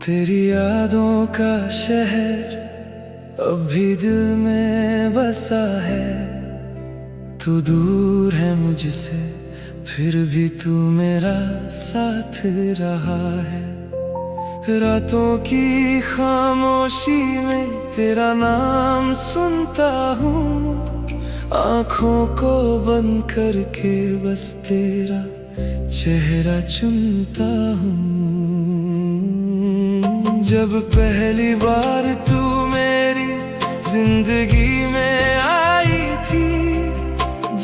तेरी यादों का शहर अब भी दिल में बसा है। तू दूर है मुझसे फिर भी तू मेरा साथ रहा है। रातों की खामोशी में तेरा नाम सुनता हूँ, आँखों को बंद करके बस तेरा चेहरा चुनता हूँ। जब पहली बार तू मेरी जिंदगी में आई थी,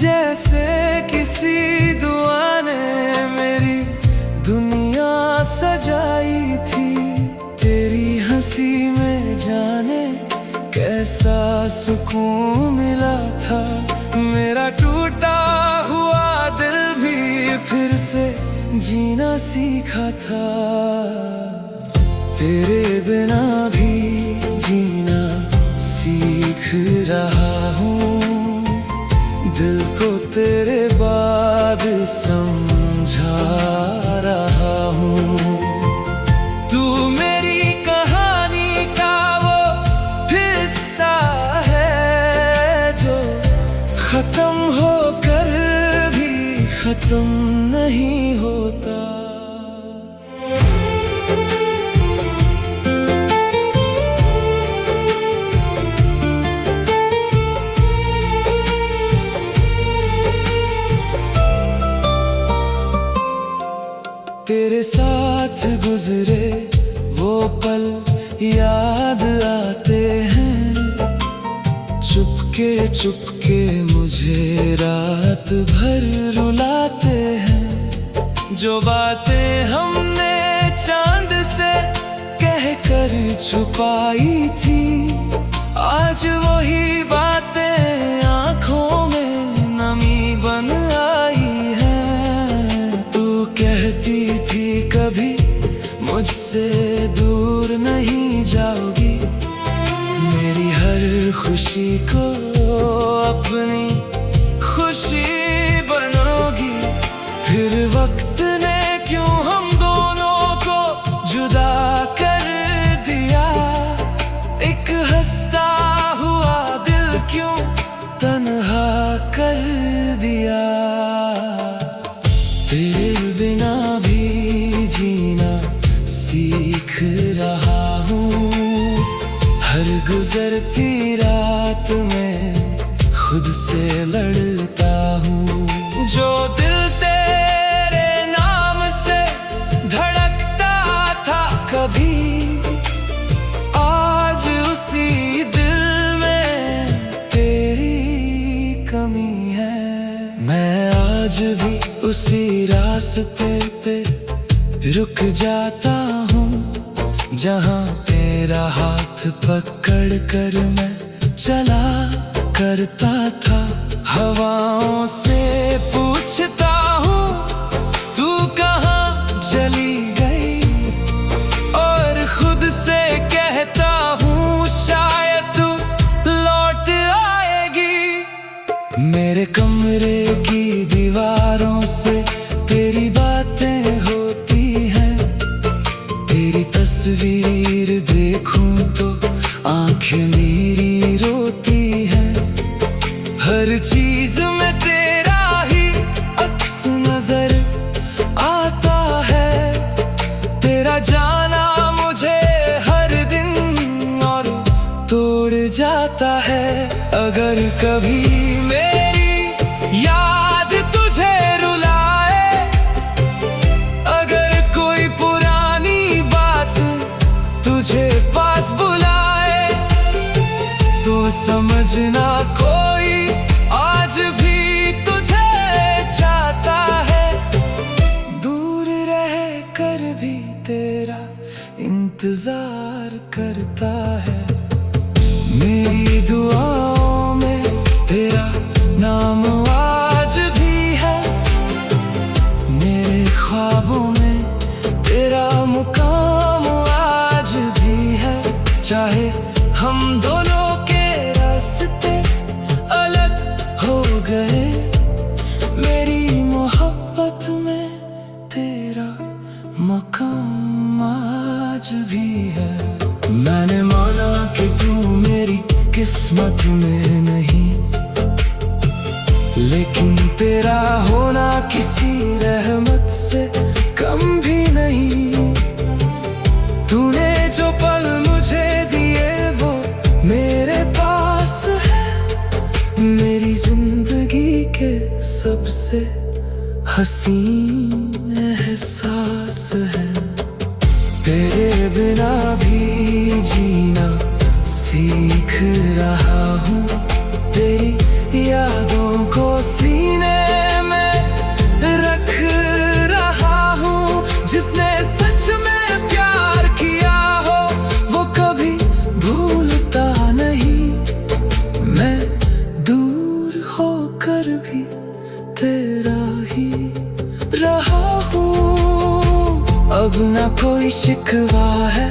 जैसे किसी दुआ ने मेरी दुनिया सजाई थी। तेरी हंसी में जाने कैसा सुकून मिला था। मेरा टूटा हुआ दिल भी फिर से जीना सीखा था। तेरे बिना भी जीना सीख रहा हूँ, दिल को तेरे बाद समझा रहा हूँ। तू मेरी कहानी का वो हिस्सा है जो खत्म होकर भी खत्म नहीं होता। तेरे साथ गुजरे वो पल याद आते हैं, चुपके चुपके मुझे रात भर रुलाते हैं। जो बातें हमने चांद से कहकर छुपाई थी, आज वही बातें आँखों में नमी बन आई हैं। तू कहती थी कभी मुझसे दूर नहीं जाओगी, मेरी हर खुशी को अपनी खुशी बनोगी। फिर वक्त ने क्यों हम दोनों को जुदा कर दिया, एक हंसता हुआ दिल क्यों तन्हा कर दिया। तेरे बिना भी जीना सीख रहा हूँ, हर गुजरती रात में खुद से लड़ता हूँ। जो दिल तेरे नाम से धड़कता था कभी, आज उसी दिल में तेरी कमी है। मैं आज भी उसी रास्ते पे रुक जाता हूँ, जहाँ तेरा हाथ पकड़ कर मैं चला करता था। हवाओं से पूछता हूँ तू कहाँ चली गई, और खुद से कहता हूँ शायद तू लौट आएगी। मेरे कमरे की दीवारों से तेरी बातें होती हैं, तेरी तस्वीर देखूं तो आंखें मेरी रोती हैं। हर चीज में तेरा ही अक्स नजर आता है। तेरा जाना मुझे हर दिन और तोड़ जाता है। अगर कभी मेरी याद तुझे रुलाए, अगर कोई पुरानी बात तुझे पास बुलाए, तो समझना कोई आज भी तुझे चाहता है। दूर रह कर भी तेरा इंतजार करता है। मेरी दुआओं में तेरा नाम आज भी है, मेरे ख्वाबों में तेरा मुकाम आज भी है। चाहे हम दोनों के रास्ते अलग हो गए, मेरी मोहब्बत में तेरा मकाम आज भी किस्मत में नहीं, लेकिन तेरा होना किसी रहमत से कम भी नहीं। तूने जो पल मुझे दिए वो मेरे पास है, मेरी जिंदगी के सबसे हसीन एहसास है। तेरे बिना भी जीना सीख रहा हूँ, तेरी यादों को सीने में रख रहा हूँ। जिसने सच में प्यार किया हो वो कभी भूलता नहीं, मैं दूर होकर भी तेरा ही रहा हूँ। अब ना कोई शिकवा है,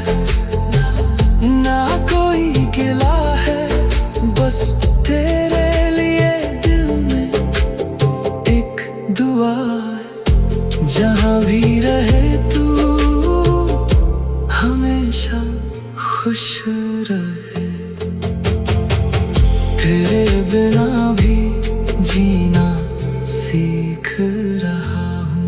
ना कोई गिला है, बस तेरे लिए दिल में एक दुआ है। जहाँ भी रहे तू हमेशा खुश रहे, तेरे बिना भी जीना सीख रहा हूँ।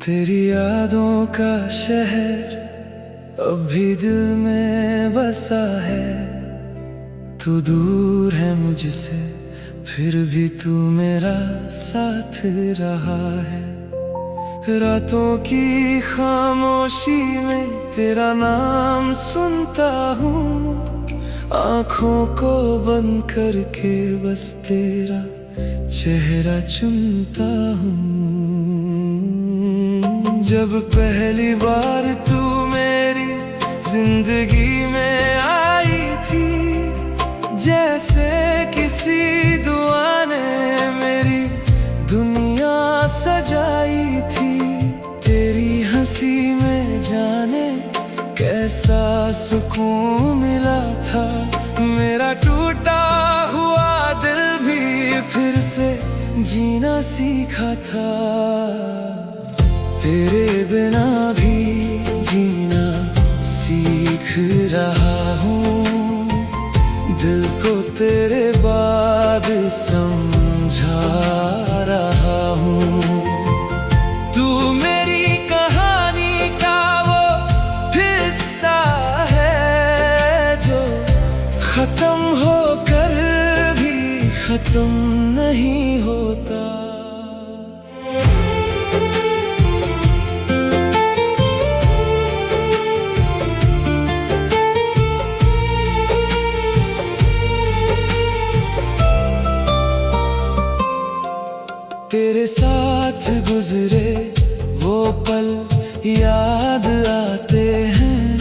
तेरी यादों का शहर अब भी दिल में बसा है। तू दूर है मुझसे फिर भी तू मेरा साथ रहा है। रातों की खामोशी में तेरा नाम सुनता हूँ, आँखों को बंद करके बस तेरा चेहरा चुनता हूँ। जब पहली बार तू मेरी जिंदगी में आई थी, जैसे किसी दुआ ने मेरी दुनिया सजाई थी। तेरी हंसी में जाने कैसा सुकून मिला था, मेरा टूटा हुआ दिल भी फिर से जीना सीखा था। तेरे बिना भी जीना सीख रहा हूँ, दिल को तेरे बाद समझा रहा हूँ। तू मेरी कहानी का वो हिस्सा है जो खत्म होकर भी खत्म नहीं होता। तेरे साथ गुजरे वो पल याद आते हैं,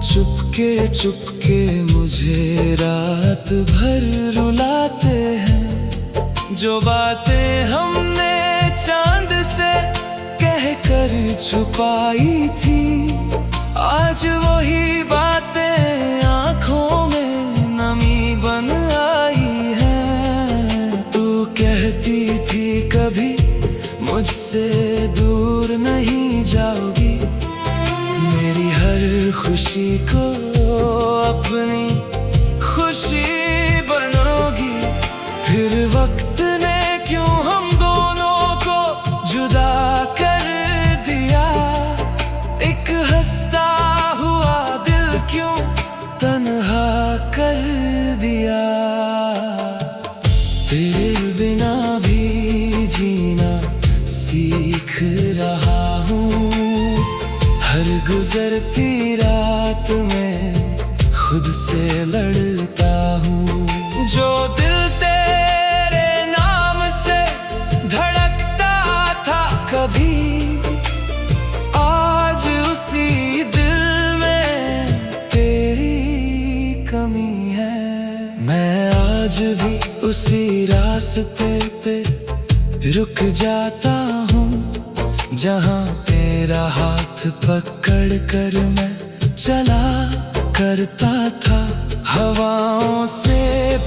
चुपके चुपके मुझे रात भर रुलाते हैं। जो बातें हमने चांद से कहकर छुपाई थी, आज वही बातें आँखों में नमी बन आई हैं। तू कहती थी कभी मुझसे दूर नहीं जाओगी, मेरी हर खुशी को अपनी खुशी बनोगी। फिर वक्त ने क्यों हम दोनों को जुदा कर दिया, एक हंसता हुआ दिल क्यों तन्हा कर दिया। तेरे बिना भी जीना सीख रहा हूँ, हर गुजरती रात में खुद से लड़ता हूँ। जो दिल तेरे नाम से धड़कता था कभी, आज उसी दिल में तेरी कमी है। मैं आज आज भी उसी रास्ते पे रुक जाता हूँ, जहाँ तेरा हाथ पकड़ कर मैं चला करता था। हवाओं से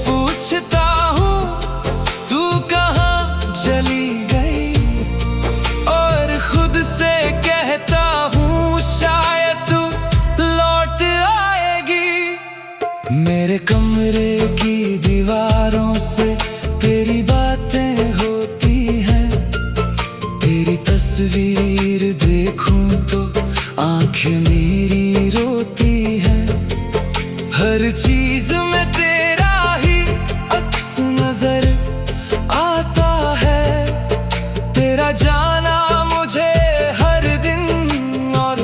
पूछता हूँ तू कहाँ चली गई, और खुद से कहता हूँ शायद तू लौट आएगी। मेरे कमरे की दीवारों से तेरी बातें होती हैं, तेरी तस्वीर देखूं तो आंखें मेरी रोती हैं। हर चीज में तेरा ही अक्स नजर आता है, तेरा जाना मुझे हर दिन और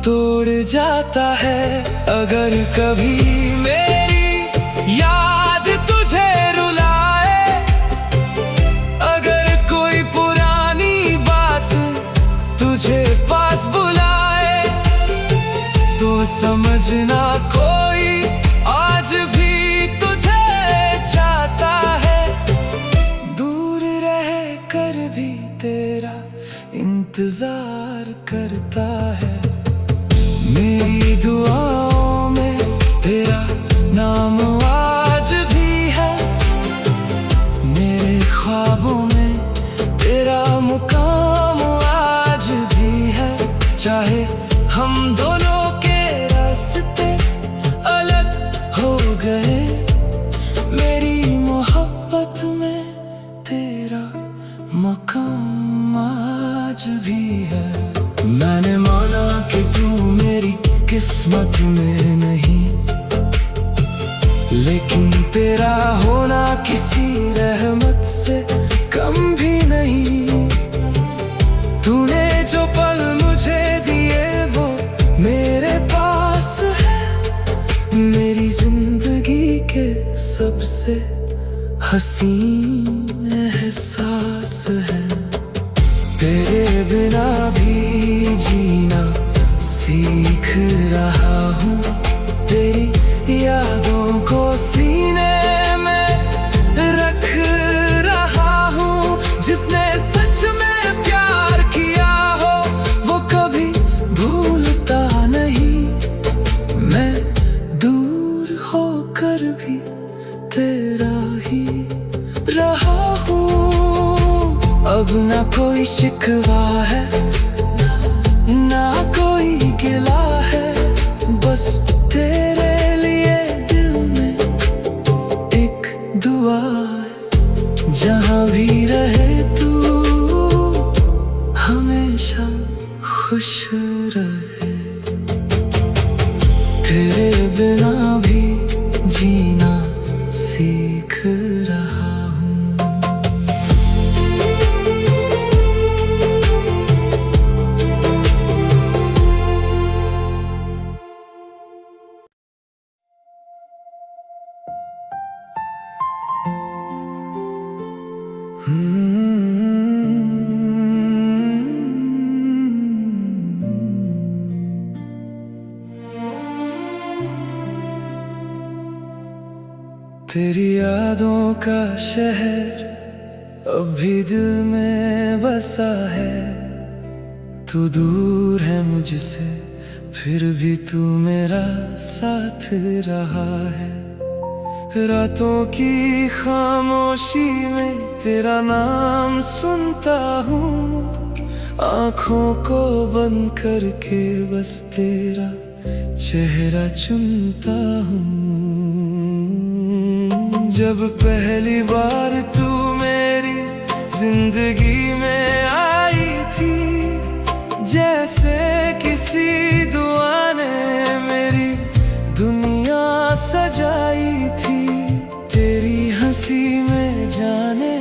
तोड़ जाता है। अगर कभी मेरी याद तुझे रुलाए, अगर कोई पुरानी बात तुझे पास बुलाए, तो समझना कोई आज भी तुझे चाहता है। दूर रह कर भी तेरा इंतजार करता है। मेरी दुआओं में तेरा नाम आज भी है, मेरे ख्वाबों में तेरा मुकाम आज भी है। चाहे हम दोनों के रास्ते अलग हो गए, मेरी मोहब्बत में तेरा मकाम आज भी है। मैंने माना कि तू मेरी किस्मत में नहीं, लेकिन तेरा होना किसी रहमत से कम भी नहीं। तूने जो पल मुझे दिए वो मेरे पास है, मेरी जिंदगी के सबसे हसीन एहसास है। तेरे बिना भी जीना सीख रहा हूँ, तेरी यादों को सीने में रख रहा हूँ। जिसने सच में प्यार किया हो वो कभी भूलता नहीं, मैं दूर होकर भी तेरा ही रहा हूँ। अब ना कोई शिकवा है, ना कोई गिला है, बस तेरे लिए दिल में एक दुआ है। जहाँ भी रहे तू हमेशा खुश रहे, तेरे बिना भी जीना सीख रहा हूँ। तेरी यादों का शहर अब भी दिल में बसा है। तू दूर है मुझसे फिर भी तू मेरा साथ रहा है। रातों की खामोशी में तेरा नाम सुनता हूँ, आँखों को बंद करके बस तेरा चेहरा चुनता हूँ। जब पहली बार तू मेरी जिंदगी में आई थी, जैसे किसी दुआ ने मेरी दुनिया सजाई थी। तेरी हंसी में जाने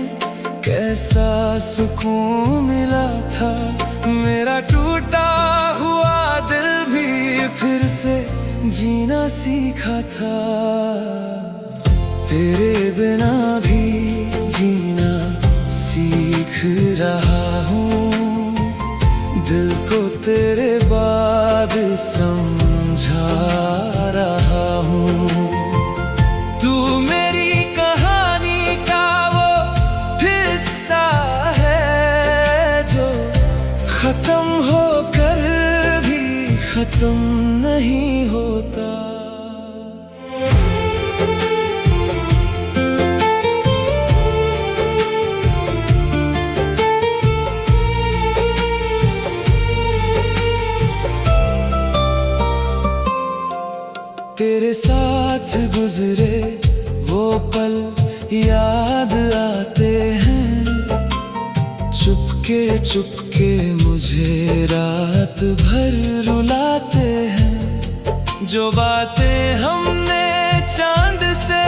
कैसा सुकून मिला था, मेरा टूटा हुआ दिल भी फिर से जीना सीखा था। तेरे बिना भी जीना सीख रहा हूँ, दिल को तेरे बाद समझा रहा हूँ। तू मेरी कहानी खत्म नहीं होता। तेरे साथ गुजरे वो पल याद आते हैं, चुपके चुपके मुझे रात भर रुलाते हैं। जो बातें हमने चांद से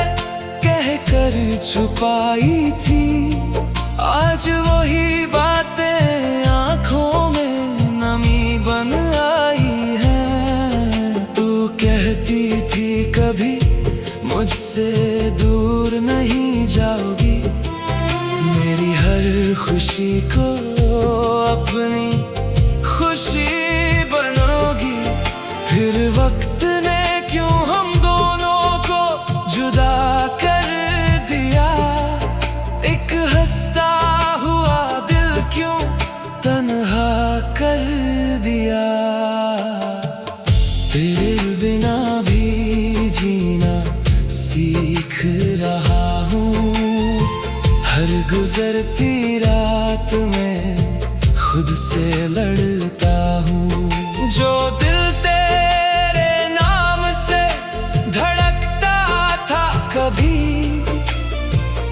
कहकर छुपाई थी, आज वही बातें आँखों में नमी बन आई हैं। तू कहती थी कभी मुझसे दूर नहीं जाओगी, मेरी हर खुशी को अपनी खुशी बनोगी। फिर वक्त ने क्यों हम दोनों को जुदा कर दिया, एक हंसता हुआ दिल क्यों तन्हा कर दिया। तेरे बिना भी जीना सीख रहा हूँ, हर गुजरती रात में खुद से लड़ता हूँ। जो दिल तेरे नाम से धड़कता था कभी,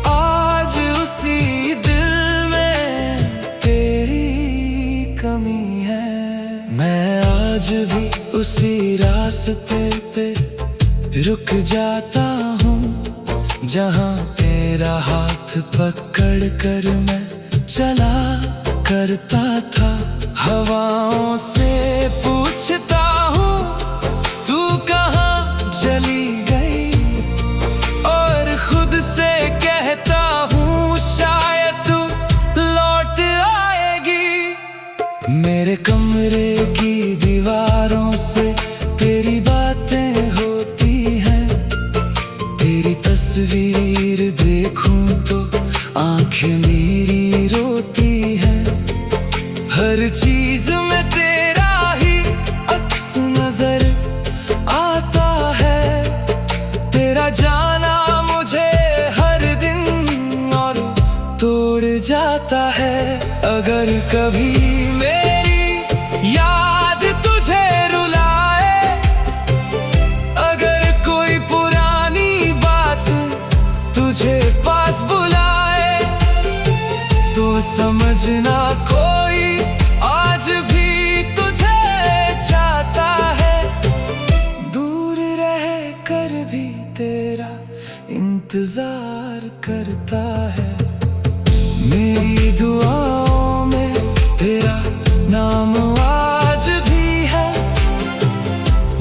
आज उसी दिल में तेरी कमी है। मैं आज भी उसी रास्ते पे रुक जाता हूँ, जहाँ तेरा हाथ पकड़ कर मैं चला करता था। हवाओं से पूछता हूँ तू कहाँ चली गई, और खुद से कहता हूँ शायद तू लौट आएगी। मेरे कमरे की दीवारों से तेरी बातें होती हैं, तेरी तस्वीर देखूं तो आंखें मेरी रोती हैं। हर चीज में तेरा ही अक्स नजर आता है, तेरा जाना मुझे हर दिन और तोड़ जाता है। अगर कभी मेरी याद तुझे रुलाए, अगर कोई पुरानी बात तुझे पास बुलाए, तो समझना कोई आज भी तुझे चाहता है। दूर रह कर भी तेरा इंतजार करता है। मेरी दुआओं में तेरा नाम आज भी है,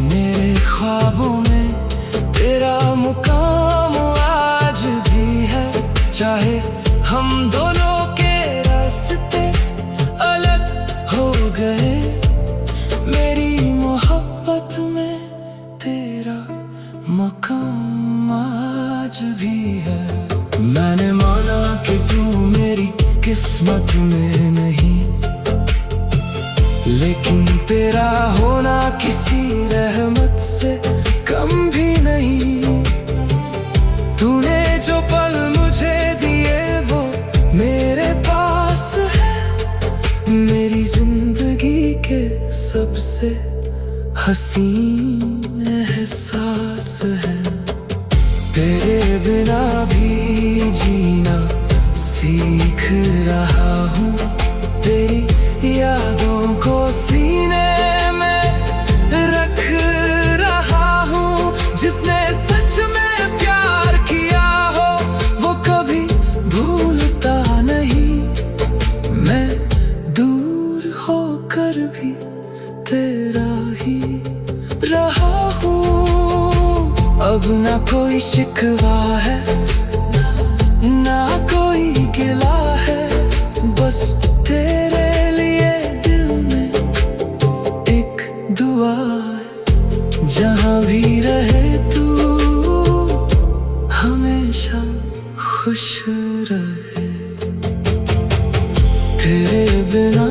मेरे ख्वाबों में तेरा मुकाम आज भी है। चाहे हम दोनों के रास्ते अलग हो गए, मेरी मोहब्बत में तेरा मकाम आज भी है। मैंने माना कि तू मेरी किस्मत में नहीं, लेकिन तेरा होना किसी रहमत से कम भी नहीं। तूने जो पल मुझे दिए वो मेरे पास है, मेरी जिंदगी के सबसे हसीन एहसास है। तेरे बिना भी जीना सीख रहा हूँ, तेरी यादों को सीने में रख रहा हूँ। जिसने सच में प्यार किया हो वो कभी भूलता नहीं, मैं दूर होकर भी तेरा ही रहा हूँ। अब ना कोई शिकवा है, ना कोई गिला है, बस तेरे लिए दिल में एक दुआ है। जहाँ भी रहे तू हमेशा खुश रहे, तेरे बिना